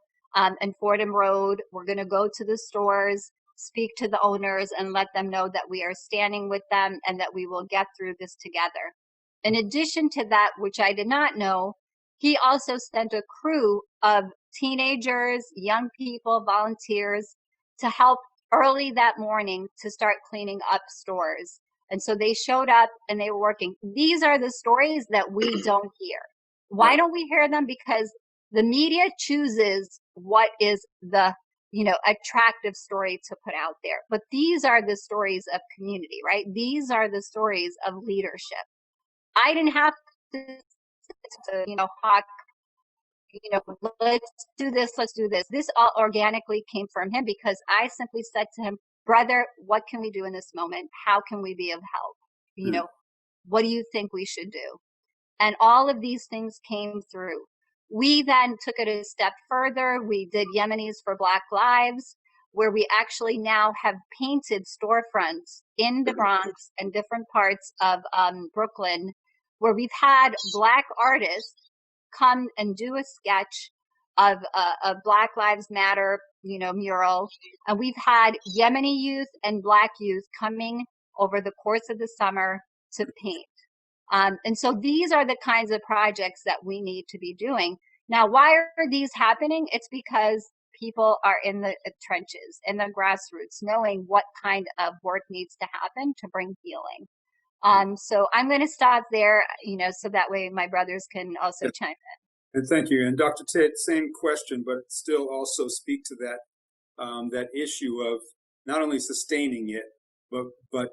Speaker 3: in Fordham Road. We're going to go to the stores, speak to the owners, and let them know that we are standing with them and that we will get through this together." In addition to that, which I did not know, he also sent a crew of teenagers, young people, volunteers to help early that morning to start cleaning up stores. And so they showed up and they were working. These are the stories that we don't hear. Why don't we hear them? Because the media chooses what is the, attractive story to put out there. But these are the stories of community, right? These are the stories of leadership. I didn't have to hawk, let's do this, let's do this. This all organically came from him because I simply said to him, "Brother, what can we do in this moment? How can we be of help? What do you think we should do?" And all of these things came through. We then took it a step further. We did Yemenis for Black Lives, where we actually now have painted storefronts in the Bronx and different parts of Brooklyn, where we've had Black artists come and do a sketch of a Black Lives Matter, mural. And we've had Yemeni youth and Black youth coming over the course of the summer to paint. And so these are the kinds of projects that we need to be doing. Now, why are these happening? It's because people are in the trenches, in the grassroots, knowing what kind of work needs to happen to bring healing. So I'm going to stop there, so that way my brothers can also chime in.
Speaker 2: And thank you. And Dr. Ted, same question, but still also speak to that that issue of not only sustaining it, but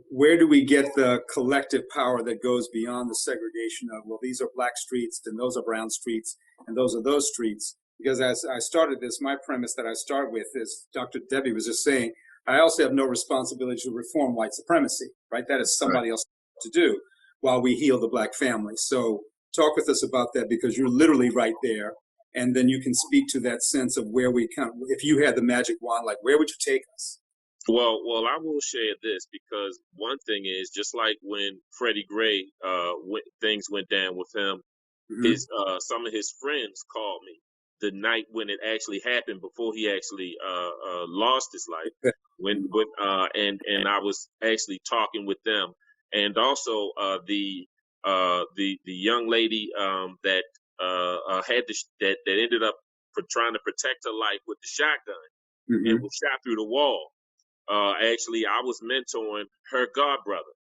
Speaker 2: where do we get the collective power that goes beyond the segregation of, well, these are black streets and those are brown streets and those are those streets? Because as I started this, my premise that I start with is Dr. Debbie was just saying, I also have no responsibility to reform white supremacy, right? That is somebody else to do while we heal the black family. So talk with us about that, because you're literally right there. And then you can speak to that sense of where we come. If you had the magic wand, like, where would you take us?
Speaker 4: Well, I will share this, because one thing is, just like when Freddie Gray, things went down with him, his some of his friends called me the night when it actually happened, before he actually lost his life. And I was actually talking with them, and also the young lady that had that ended up trying to protect her life with the shotgun and was shot through the wall. Actually, I was mentoring her god brother.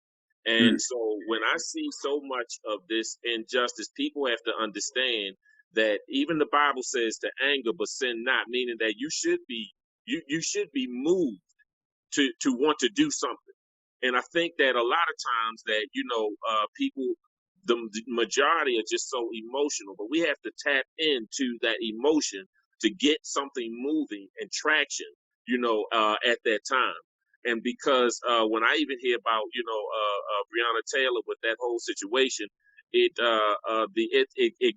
Speaker 4: And so when I see so much of this injustice, people have to understand that even the Bible says to anger, but sin not, meaning that you should be moved to want to do something. And I think that a lot of times that, people, the majority are just so emotional, but we have to tap into that emotion to get something moving and traction, at that time. And because when I even hear about, Breonna Taylor with that whole situation, it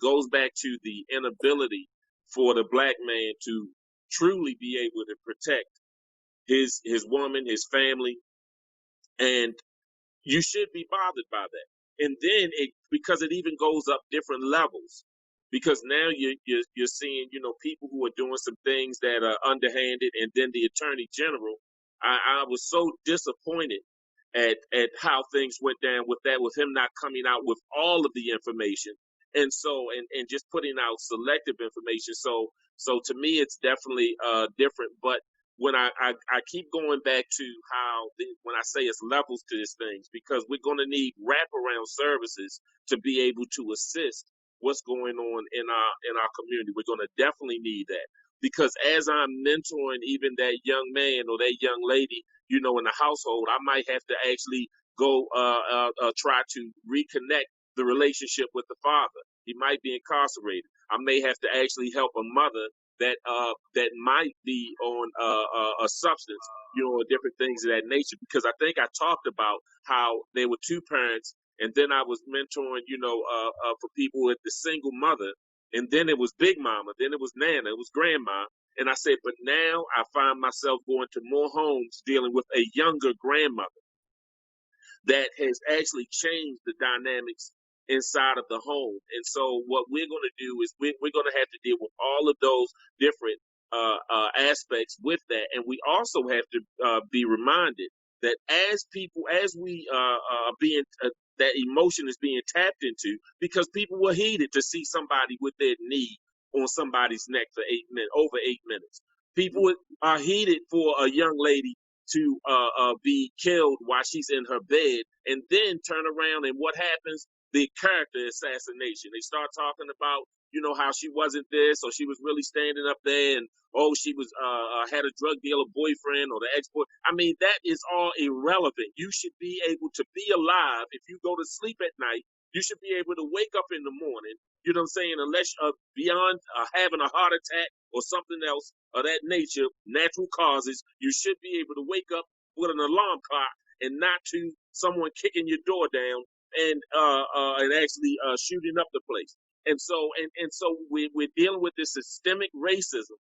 Speaker 4: goes back to the inability for the black man to truly be able to protect his woman, his family, and you should be bothered by that. And then because it even goes up different levels, because now you're seeing, people who are doing some things that are underhanded. And then the attorney general, I was so disappointed at how things went down with that, with him not coming out with all of the information. And so, and just putting out selective information. So to me, it's definitely different. But when I keep going back to how when I say it's levels to these things, because we're going to need wraparound services to be able to assist what's going on in our community. We're going to definitely need that, because as I'm mentoring even that young man or that young lady, in the household, I might have to actually go try to reconnect the relationship with the father. He might be incarcerated. I may have to actually help a mother that might be on a substance, different things of that nature. Because I think I talked about how there were two parents, and then I was mentoring, for people with the single mother, and then it was Big Mama, then it was Nana, it was Grandma. And I said, but now I find myself going to more homes dealing with a younger grandmother that has actually changed the dynamics inside of the home. And so what we're going to do is we're going to have to deal with all of those different aspects with that. And we also have to be reminded that as we are being, that emotion is being tapped into, because people were heated to see somebody with their knee on somebody's neck for 8 minutes, over 8 minutes. People are heated for a young lady to be killed while she's in her bed, and then turn around and what happens? The character assassination. They start talking about, how she wasn't this, or she was really standing up there, and she was had a drug dealer boyfriend or the ex-boy. I mean, that is all irrelevant. You should be able to be alive. If you go to sleep at night, you should be able to wake up in the morning. You know what I'm saying? Unless beyond having a heart attack or something else of that nature, natural causes, you should be able to wake up with an alarm clock and not to someone kicking your door down and actually shooting up the place. And so we're dealing with this systemic racism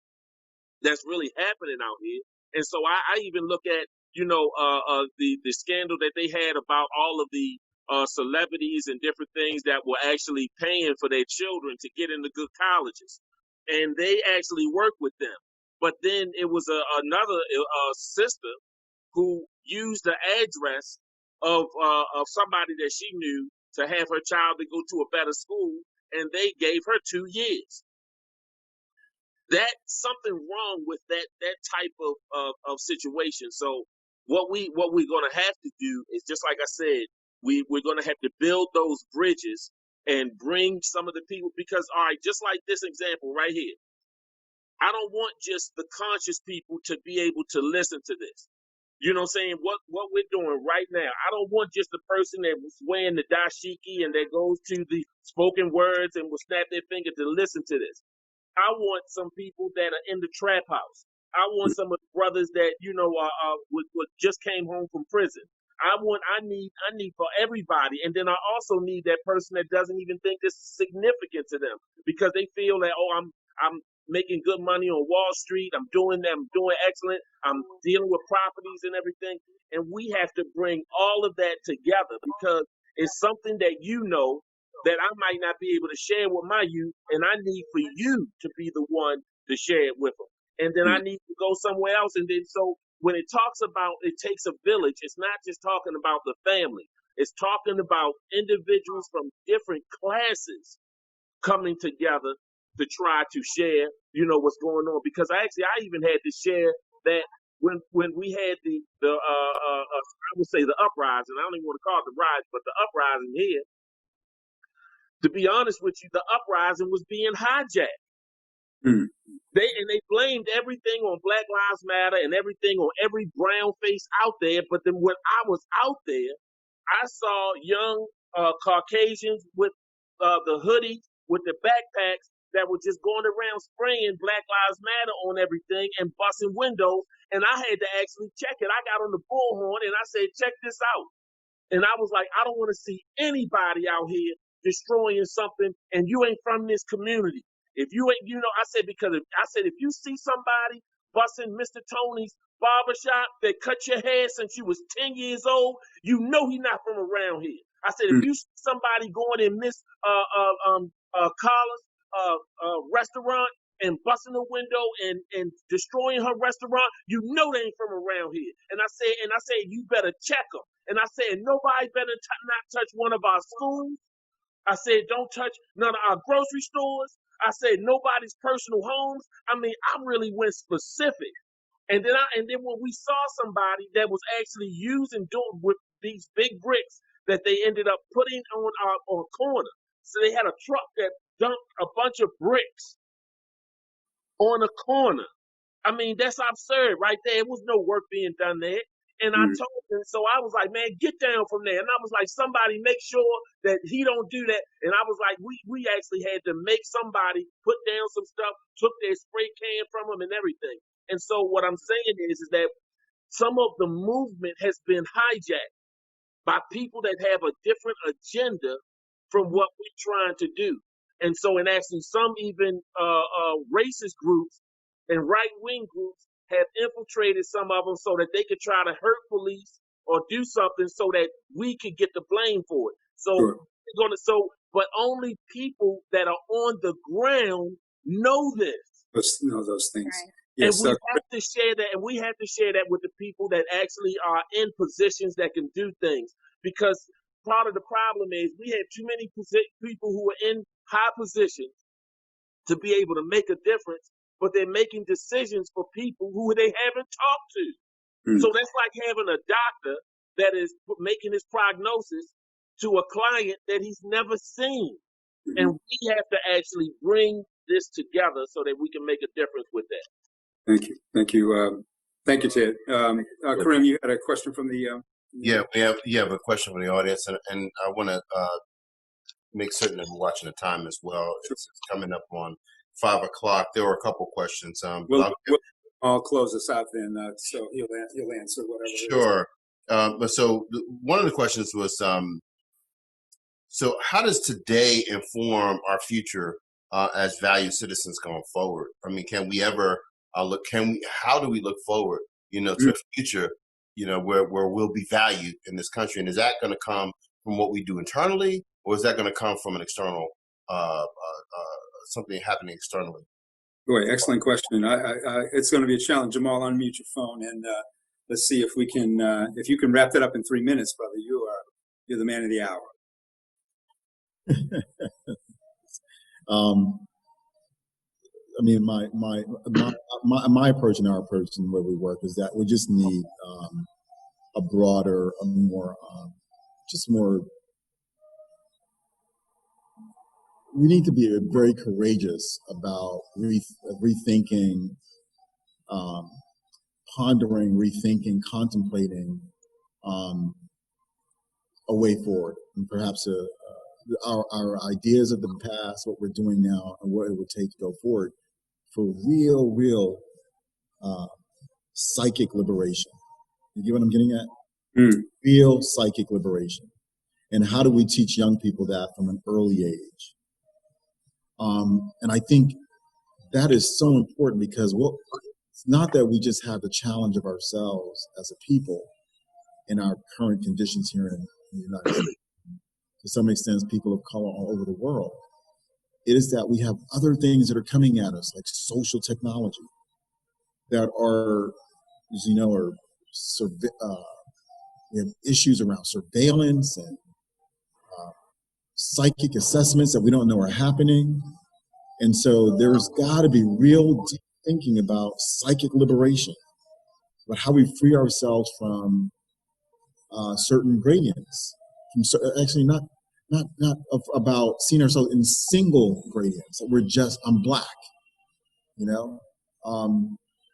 Speaker 4: that's really happening out here. And so I even look at the scandal that they had about all of the celebrities and different things that were actually paying for their children to get into good colleges, and they actually worked with them. But then it was another sister who used the address of somebody that she knew to have her child to go to a better school, and they gave her 2 years. That's something wrong with that type of situation. So what we're going to have to do is, just like I said, we're going to have to build those bridges and bring some of the people, because, all right, just like this example right here, I don't want just the conscious people to be able to listen to this. You know what I'm saying? What we're doing right now, I don't want just the person that was wearing the dashiki and that goes to the spoken words and will snap their finger to listen to this. I want some people that are in the trap house. I want some of the brothers that, you know, just came home from prison. I need for everybody. And then I also need that person that doesn't even think this is significant to them, because they feel that, oh, I'm making good money on Wall Street. I'm doing excellent. I'm dealing with properties and everything. And we have to bring all of that together, because it's something that, you know, that I might not be able to share with my youth, and I need for you to be the one to share it with them. And then I need to go somewhere else. And then, so when it talks about it takes a village, it's not just talking about the family. It's talking about individuals from different classes coming together to try to share, you know, what's going on. Because I even had to share that when we had I would say the uprising. I don't even want to call it the rise, but the uprising here. To be honest with you, the uprising was being hijacked. They blamed everything on Black Lives Matter and everything on every brown face out there. But then when I was out there, I saw young Caucasians with the hoodies, with the backpacks, that were just going around spraying Black Lives Matter on everything and busting windows. And I had to actually check it. I got on the bullhorn and I said, check this out. And I was like, I don't want to see anybody out here destroying something, and you ain't from this community. If you ain't, you know, I said, because if you see somebody busting Mr. Tony's barbershop that cut your hair since you was 10 years old, you know he not from around here. I said, if you see somebody going in Miss Carla's restaurant and busting the window and destroying her restaurant, you know they ain't from around here. And I said, you better check them. And I said, nobody better not touch one of our schools. I said, don't touch none of our grocery stores. I said, nobody's personal homes. I mean, I really went specific. And then when we saw somebody that was actually doing with these big bricks that they ended up putting on corner. So they had a truck that dumped a bunch of bricks on a corner. I mean, that's absurd right there. It was no work being done there. And I told him, so I was like, man, get down from there. And I was like, somebody make sure that he don't do that. And I was like, we actually had to make somebody put down some stuff, took their spray can from them and everything. And so what I'm saying is that some of the movement has been hijacked by people that have a different agenda from what we're trying to do. And so, and actually some even racist groups and right-wing groups have infiltrated some of them so that they could try to hurt police or do something so that we could get the blame for it. So, but only people that are on the ground know this.
Speaker 2: Know those things.
Speaker 3: Right.
Speaker 2: Yes,
Speaker 4: and we have to share that, and we have to share that with the people that actually are in positions that can do things. Because part of the problem is we have too many people who are in high positions to be able to make a difference, but they're making decisions for people who they haven't talked to. So that's like having a doctor that is making his prognosis to a client that he's never seen. And we have to actually bring this together so that we can make a difference with that.
Speaker 2: Thank you. Thank you, Ted. Kareem, you had a question from the...
Speaker 1: Yeah, we have a question from the audience, and I want to make certain that we're watching the time as well. It's coming up on 5 o'clock. There were a couple questions.
Speaker 2: I'll close this out then, so he'll answer whatever.
Speaker 1: Sure. But so one of the questions was, so how does today inform our future as valued citizens going forward? I mean, can we ever how do we look forward, to a future, where we'll be valued in this country? And is that going to come from what we do internally, or is that going to come from an external, something happening externally?
Speaker 2: Boy, excellent question. It's going to be a challenge. Jamal, unmute your phone and let's see if we can. If you can wrap that up in 3 minutes, brother, you're the man of the hour.
Speaker 5: I mean, my approach and our approach and where we work is that we just need a broader, a more, just more. We need to be very courageous about rethinking, pondering, rethinking, contemplating a way forward, and perhaps our ideas of the past, what we're doing now, and what it would take to go forward for real psychic liberation. You get what I'm getting at? Real psychic liberation. And how do we teach young people that from an early age? And I think that is so important because it's not that we just have the challenge of ourselves as a people in our current conditions here in the United States. To some extent, people of color all over the world. It is that we have other things that are coming at us, like social technology, that are, as you know, we have issues around surveillance and psychic assessments that we don't know are happening. And so there's got to be real deep thinking about psychic liberation, about how we free ourselves from certain gradients. Actually, not about seeing ourselves in single gradients. That I'm black, you know,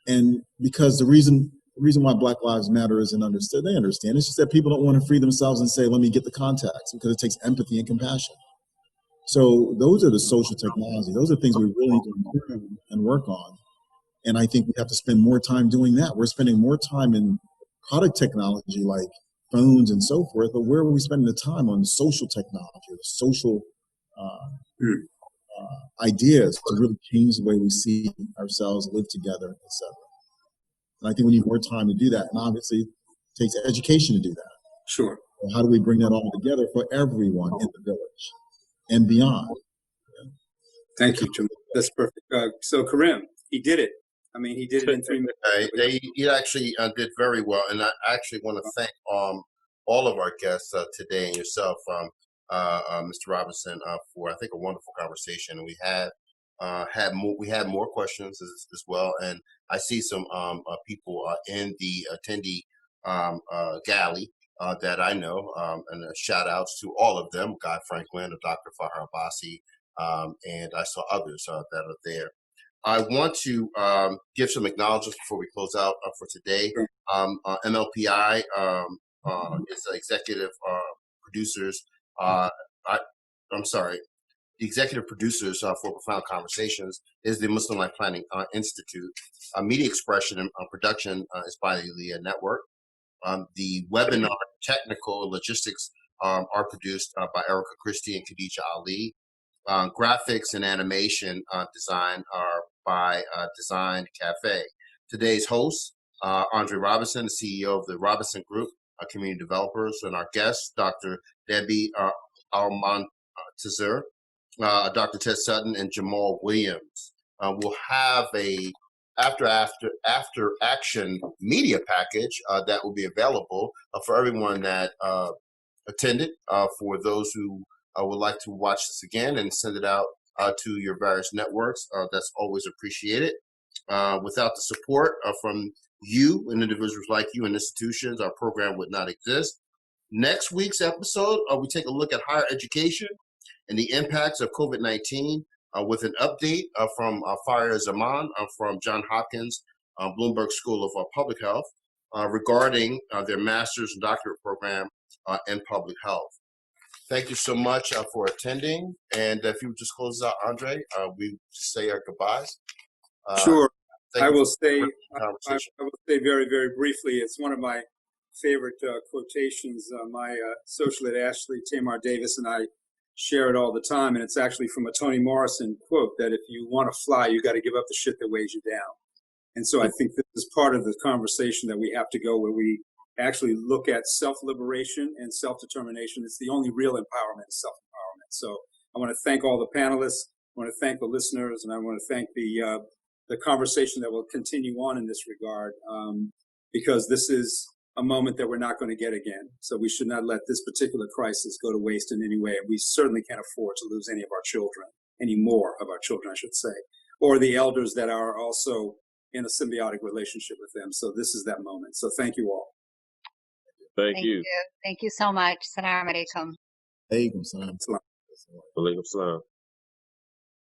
Speaker 5: and because the reason why Black Lives Matter isn't understood, they understand. It's just that people don't want to free themselves and say, "Let me get the contacts," because it takes empathy and compassion. So those are the social technologies. Those are things we really need to improve and work on. And I think we have to spend more time doing that. We're spending more time in product technology like phones and so forth, but where are we spending the time on social technology, or social ideas to really change the way we see ourselves, live together, etc. And I think we need more time to do that. And obviously, it takes education to do that.
Speaker 2: Sure.
Speaker 5: So how do we bring that all together for everyone in the village and beyond?
Speaker 2: Thank you, Jamal. That's perfect. So Karim, he did it. I mean, he did it in 3 minutes.
Speaker 1: He actually did very well, and I actually want to thank all of our guests today and yourself, Mr. Robinson, for I think a wonderful conversation. And we had more questions as well, and I see some people in the attendee galley that I know, and shout outs to all of them: Guy Franklin, Dr. Fahar Abbasi, and I saw others that are there. I want to give some acknowledgments before we close out for today. MLPI is the executive producers. I'm sorry, the executive producers for Profound Conversations is the Muslim Life Planning Institute. Media expression and production is by the network. The webinar technical logistics are produced by Erica Christie and Khadija Ali. Graphics and animation design are by Design Cafe. Today's host, Andre Robinson, the CEO of the Robinson Group, community developers, and our guests, Dr. Debbie Almontazur, Dr. Ted Sutton, and Jamal Williams. We'll have a after action media package that will be available for everyone that attended, for those who would like to watch this again and send it out to your various networks. That's always appreciated. Without the support from you and individuals like you and institutions, our program would not exist. Next week's episode, we take a look at higher education and the impacts of COVID-19 with an update from Faria Zaman from Johns Hopkins Bloomberg School of Public Health regarding their master's and doctorate program in public health. Thank you so much for attending. And if you would just close out, Andre, we say our goodbyes.
Speaker 2: Sure. I will say very, very briefly, it's one of my favorite quotations. My socialite Ashley Tamar Davis and I share it all the time, and it's actually from a Toni Morrison quote that if you want to fly, you got to give up the shit that weighs you down. And so I think this is part of the conversation that we have to go, where we actually look at self-liberation and self-determination. It's the only real empowerment is self-empowerment. So I want to thank all the panelists. I want to thank the listeners, and I want to thank the conversation that will continue on in this regard, because this is a moment that we're not going to get again. So we should not let this particular crisis go to waste in any way. And we certainly can't afford to lose any of our children, any more of our children, I should say. or the elders that are also in a symbiotic relationship with them. So this is that moment. So thank you all.
Speaker 4: Thank you.
Speaker 3: Thank you so much. Assalamu alaikum.
Speaker 5: Alaikum salam.
Speaker 2: Salam.
Speaker 4: Alaikum salam.